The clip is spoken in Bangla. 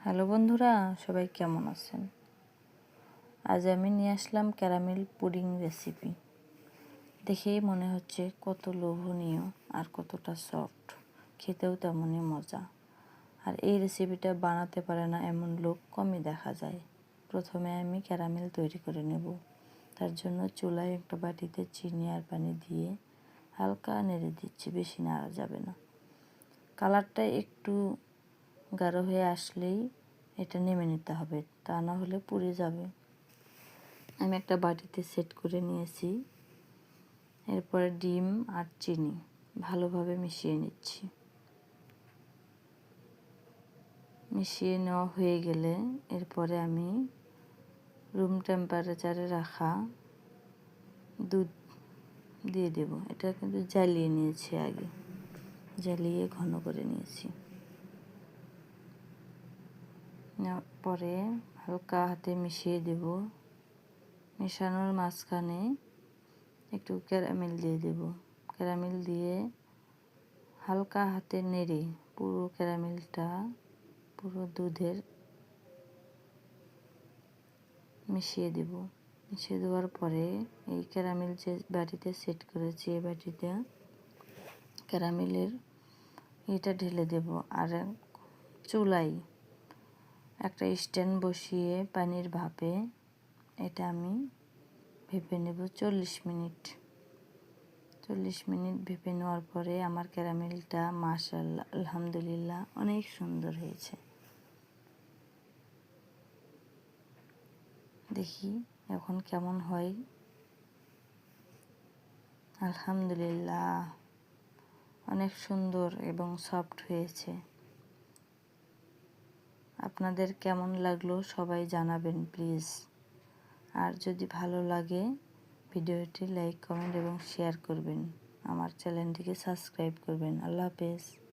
হ্যালো বন্ধুরা, সবাই কেমন আছেন? আজ আমি নিয়ে আসলাম ক্যারামেল পুডিং রেসিপি। দেখেই মনে হচ্ছে কত লোভনীয় আর কতটা সফট, খেতেও তেমনই মজা। আর এই রেসিপিটা বানাতে পারে না এমন লোক কমই দেখা যায়। প্রথমে আমি ক্যারামেল তৈরি করে নেব। তার জন্য চুলায় একটা বাটিতে চিনি আর পানি দিয়ে হালকা নেড়ে দিচ্ছি, বেশি নাড়া যাবে না। কালারটা একটু গাঢ় হয়ে আসলেই এটা নেমে নিতে হবে, তা না হলে পুড়ে যাবে। আমি একটা বাটিতে সেট করে নিয়েছি। এরপরে ডিম আর চিনি ভালোভাবে মিশিয়ে নিচ্ছি। মিশিয়ে নেওয়া হয়ে গেলে এরপরে আমি রুম টেম্পারেচারে রাখা দুধ দিয়ে দেব। এটা কিন্তু জ্বালিয়ে নিয়েছি, আগে জ্বালিয়ে ঘন করে নিয়েছি। নেওয়ার পরে হালকা হাতে মিশিয়ে দেব। মেশানোর মাঝখানে একটু ক্যারামেল দিয়ে দেব। ক্যারামেল দিয়ে হালকা হাতে নেড়ে পুরো ক্যারামেলটা পুরো দুধের মিশিয়ে দেব। মিশিয়ে দেওয়ার পরে এই ক্যারামেল যে বাটিতে সেট করেছি, এই বাটিতে ক্যারামেলের এটা ঢেলে দেব। আর চুলায় একটা স্ট্যান্ড বসিয়ে পানির ভাপে এটা আমি ভেপে নেব 40 মিনিট। 40 মিনিট ভেপে নেওয়ার পরে আমার ক্যারামেলটা মাশাআল্লাহ আলহামদুলিল্লাহ অনেক সুন্দর হয়েছে। দেখি এখন কেমন হয়। আলহামদুলিল্লাহ অনেক সুন্দর এবং সফট হয়েছে। আপনাদের কেমন লাগলো সবাই জানাবেন প্লিজ। আর যদি ভালো লাগে ভিডিওটি লাইক, কমেন্ট এবং শেয়ার করবেন। আমার চ্যানেলটিকে সাবস্ক্রাইব করবেন। আল্লাহ হাফেজ।